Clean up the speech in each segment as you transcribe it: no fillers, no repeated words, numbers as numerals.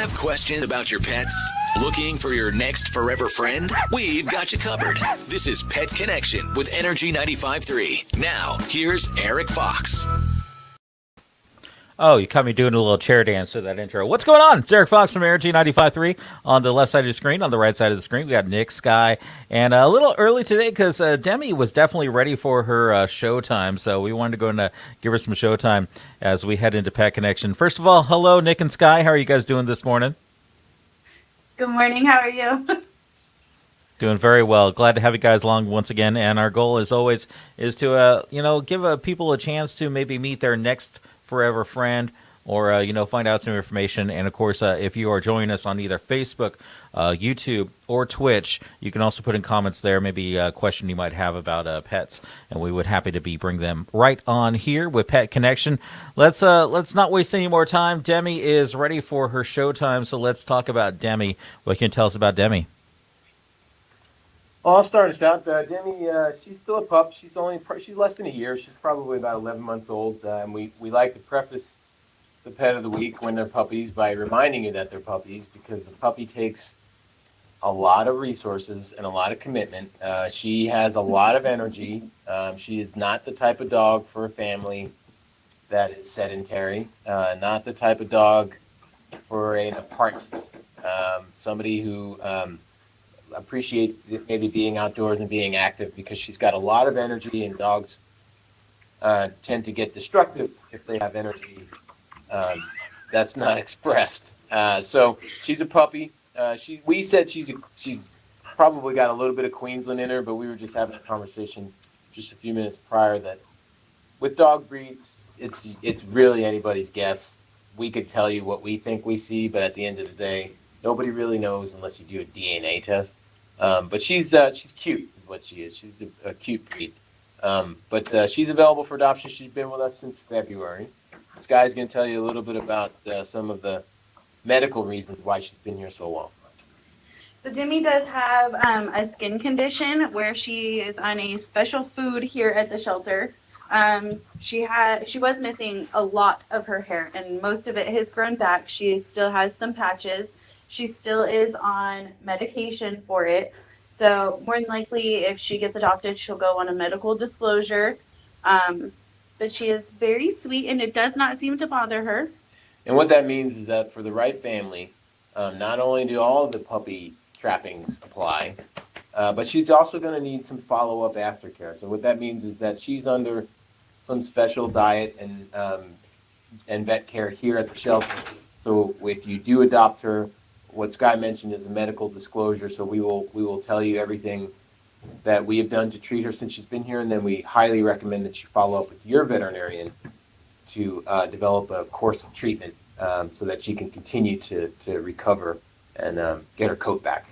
Have questions about your pets? Looking for your next forever friend? We've got you covered. This is Pet Connection with Energy 95.3. Now, here's Erik Fox. Oh, you caught me doing a little chair dance to that intro. What's going on? It's Erik Fox from Energy 95.3 on the left side of the screen. On the right side of the screen, we got Nick, Sky, and a little early today because Demi was definitely ready for her showtime, so we wanted to go and give her some showtime as we head into Pet Connection. First of all, hello, Nick and Sky. How are you guys doing this morning? Good morning. How are you? Doing very well. Glad to have you guys along once again, and our goal, as always, is to give people a chance to maybe meet their next forever friend, or find out some information. And of course, if you are joining us on either Facebook, YouTube, or Twitch, you can also put in comments there, maybe a question you might have about pets, and we would happy to bring them right on here with Pet Connection. Let's not waste any more time. Demi is ready for her showtime, so let's talk about Demi. What can you tell us about Demi? Well, I'll start us out. Demi, she's still a pup. She's less than a year. She's probably about 11 months old. And we like to preface the pet of the week when they're puppies by reminding you that they're puppies, because a puppy takes a lot of resources and a lot of commitment. She has a lot of energy. She is not the type of dog for a family that is sedentary, not the type of dog for an apartment. Somebody who appreciates maybe being outdoors and being active, because she's got a lot of energy, and dogs tend to get destructive if they have energy that's not expressed. So she's a puppy. We said she's probably got a little bit of Queensland in her, but we were just having a conversation just a few minutes prior that with dog breeds, it's really anybody's guess. We could tell you what we think we see, but at the end of the day, nobody really knows unless you do a DNA test. But she's cute, is what she is. She's a cute breed. But she's available for adoption. She's been with us since February. This guy's going to tell you a little bit about some of the medical reasons why she's been here so long. So Demi does have a skin condition where she is on a special food here at the shelter. She was missing a lot of her hair, and most of it has grown back. She still has some patches. She still is on medication for it. So more than likely, if she gets adopted, she'll go on a medical disclosure. But she is very sweet, and it does not seem to bother her. And what that means is that for the right family, not only do all of the puppy trappings apply, but she's also going to need some follow-up aftercare. So what that means is that she's under some special diet and vet care here at the shelter. So if you do adopt her, what Sky mentioned is a medical disclosure. So we will tell you everything that we have done to treat her since she's been here, and then we highly recommend that you follow up with your veterinarian to develop a course of treatment so that she can continue to recover and get her coat back.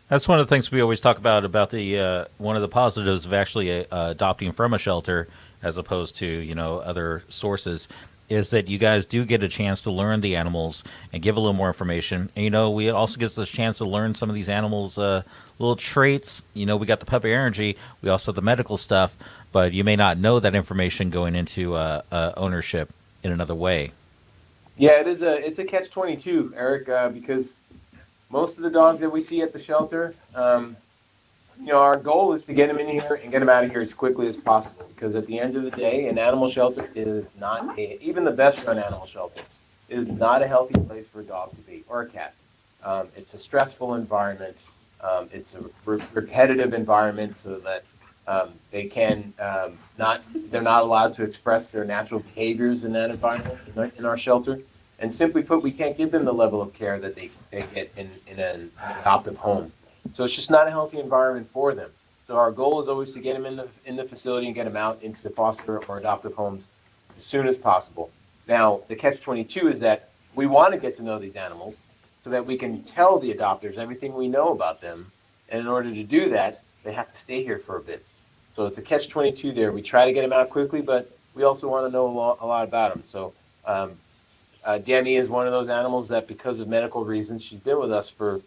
That's one of the things we always talk about the one of the positives of actually adopting from a shelter as opposed to other sources, is that you guys do get a chance to learn the animals and give a little more information. And, we also get a chance to learn some of these animals' little traits. We got the puppy energy. We also have the medical stuff, but you may not know that information going into ownership in another way. Yeah, it's a catch-22, Erik, because most of the dogs that we see at the shelter, our goal is to get them in here and get them out of here as quickly as possible, because at the end of the day, an animal shelter is not even the best run animal shelter is not a healthy place for a dog to be, or a cat. It's a stressful environment. It's a repetitive environment, so that they're not allowed to express their natural behaviors in that environment in our shelter. And simply put, we can't give them the level of care that they get in an adoptive home. So it's just not a healthy environment for them. So our goal is always to get them in the facility and get them out into the foster or adoptive homes as soon as possible. Now, the catch-22 is that we want to get to know these animals so that we can tell the adopters everything we know about them. And in order to do that, they have to stay here for a bit. So it's a catch-22 there. We try to get them out quickly, but we also want to know a lot about them. So Demi is one of those animals that, because of medical reasons, she's been with us for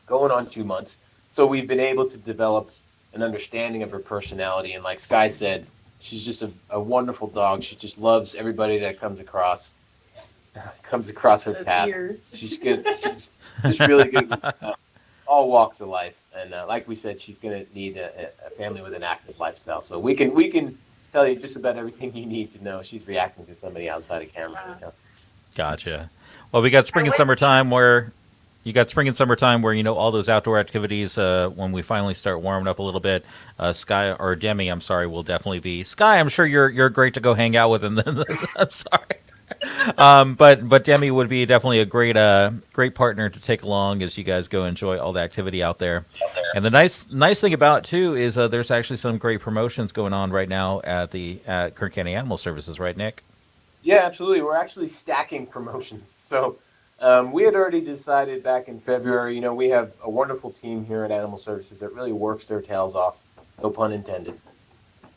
going on 2 months. So we've been able to develop an understanding of her personality. And like Sky said, she's just a wonderful dog. She just loves everybody that comes across. comes across her Those path. ears. She's good. She's just really good with all walks of life. And like we said, she's going to need a family with an active lifestyle. So we can tell you just about everything you need to know. She's reacting to somebody outside of camera right now. Gotcha. Well, we got spring and summertime where all those outdoor activities. When we finally start warming up a little bit, Sky or Demi, I'm sorry, will definitely be Sky. I'm sure you're great to go hang out with, and then I'm sorry. But Demi would be definitely a great partner to take along as you guys go enjoy all the activity out there. And the nice thing about it too is there's actually some great promotions going on right now at Kern County Animal Services, right, Nick? Yeah, absolutely. We're actually stacking promotions. So we had already decided back in February. We have a wonderful team here at Animal Services that really works their tails off. No pun intended.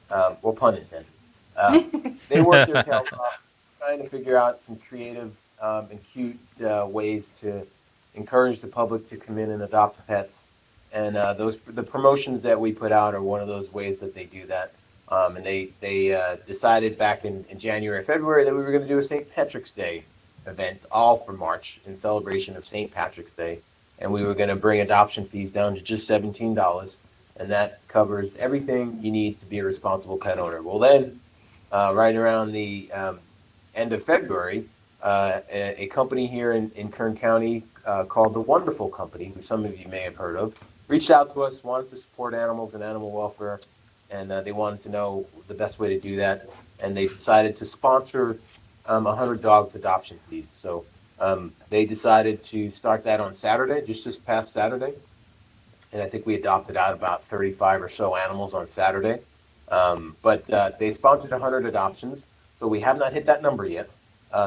Well, pun intended. They work their tails off, trying to figure out some creative and cute ways to encourage the public to come in and adopt pets. And the promotions that we put out are one of those ways that they do that. And they decided back in January, February that we were going to do a St. Patrick's Day event, all for March, in celebration of St. Patrick's Day. And we were going to bring adoption fees down to just $17. And that covers everything you need to be a responsible pet owner. Well, then, right around the end of February, a company here in Kern County called The Wonderful Company, who some of you may have heard of, reached out to us, wanted to support animals and animal welfare, and they wanted to know the best way to do that. And they decided to sponsor 100 dogs adoption fees. So they decided to start that on Saturday, just this past Saturday. And I think we adopted out about 35 or so animals on Saturday. But they sponsored 100 adoptions. So we have not hit that number yet.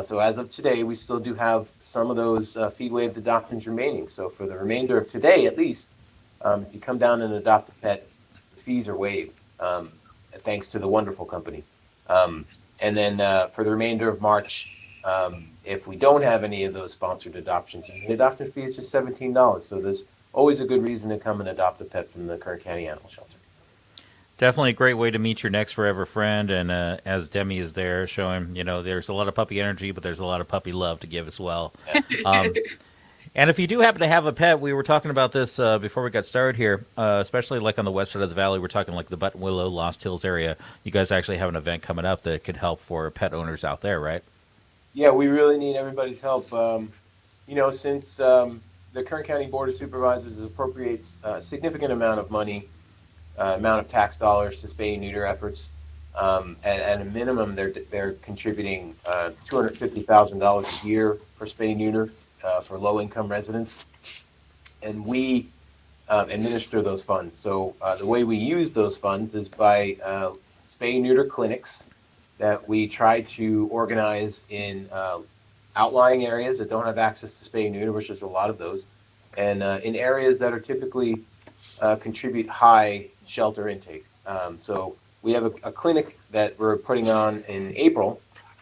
So as of today, we still do have some of those fee-waived adoptions remaining. So for the remainder of today, at least, if you come down and adopt a pet, the fees are waived, thanks to The Wonderful Company. And then for the remainder of March, if we don't have any of those sponsored adoptions, the adoption fee is just $17. So there's always a good reason to come and adopt a pet from the Kern County Animal Shelter. Definitely a great way to meet your next forever friend. And as Demi is there showing, there's a lot of puppy energy, but there's a lot of puppy love to give as well. And if you do happen to have a pet, we were talking about this before we got started here, especially like on the west side of the valley. We're talking like the Button Willow, Lost Hills area. You guys actually have an event coming up that could help for pet owners out there, right? Yeah, we really need everybody's help. Since the Kern County Board of Supervisors appropriates a significant amount of money, amount of tax dollars to spay and neuter efforts, at a minimum, they're contributing $250,000 a year for spay and neuter. For low-income residents, and we administer those funds. So the way we use those funds is by spay and neuter clinics that we try to organize in outlying areas that don't have access to spay and neuter, which there's a lot of those, and in areas that are typically contribute high shelter intake. So we have a clinic that we're putting on in April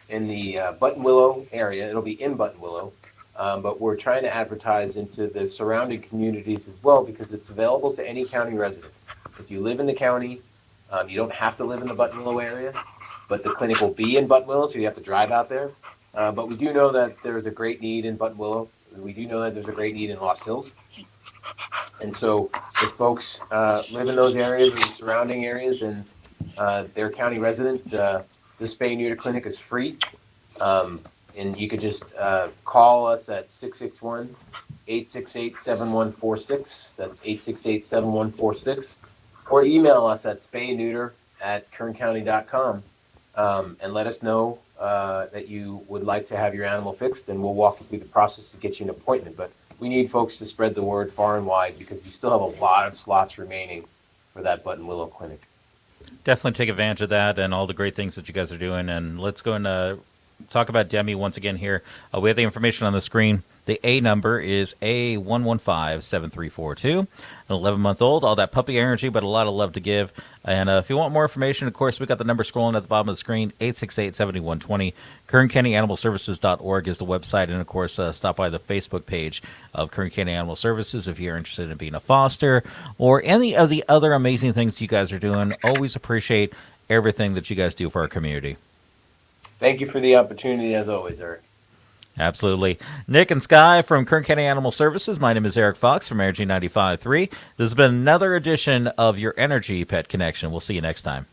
in the Button Willow area. It'll be in Button Willow. But we're trying to advertise into the surrounding communities as well because it's available to any county resident. If you live in the county, you don't have to live in the Button Willow area, but the clinic will be in Button Willow, so you have to drive out there. But we do know that there's a great need in Button Willow. We do know that there's a great need in Lost Hills. And so if folks live in those areas or the surrounding areas and they're a county resident, the spay and neuter clinic is free. And you could just call us at 661-868-7146. That's 868-7146. Or email us at spayandneuter@kerncounty.com and let us know that you would like to have your animal fixed, and we'll walk you through the process to get you an appointment. But we need folks to spread the word far and wide because we still have a lot of slots remaining for that Button Willow clinic. Definitely take advantage of that and all the great things that you guys are doing. And let's go and talk about Demi once again here. We have the information on the screen. The A number is A1157342. An 11-month-old, all that puppy energy, but a lot of love to give. And if you want more information, of course, we got the number scrolling at the bottom of the screen, 868-7120. KernCountyAnimalServices.org is the website. And, of course, stop by the Facebook page of Kern County Animal Services if you're interested in being a foster or any of the other amazing things you guys are doing. Always appreciate everything that you guys do for our community. Thank you for the opportunity, as always, Eric. Absolutely. Nick and Sky from Kern County Animal Services. My name is Erik Fox from Energy 95.3. This has been another edition of your Energy Pet Connection. We'll see you next time.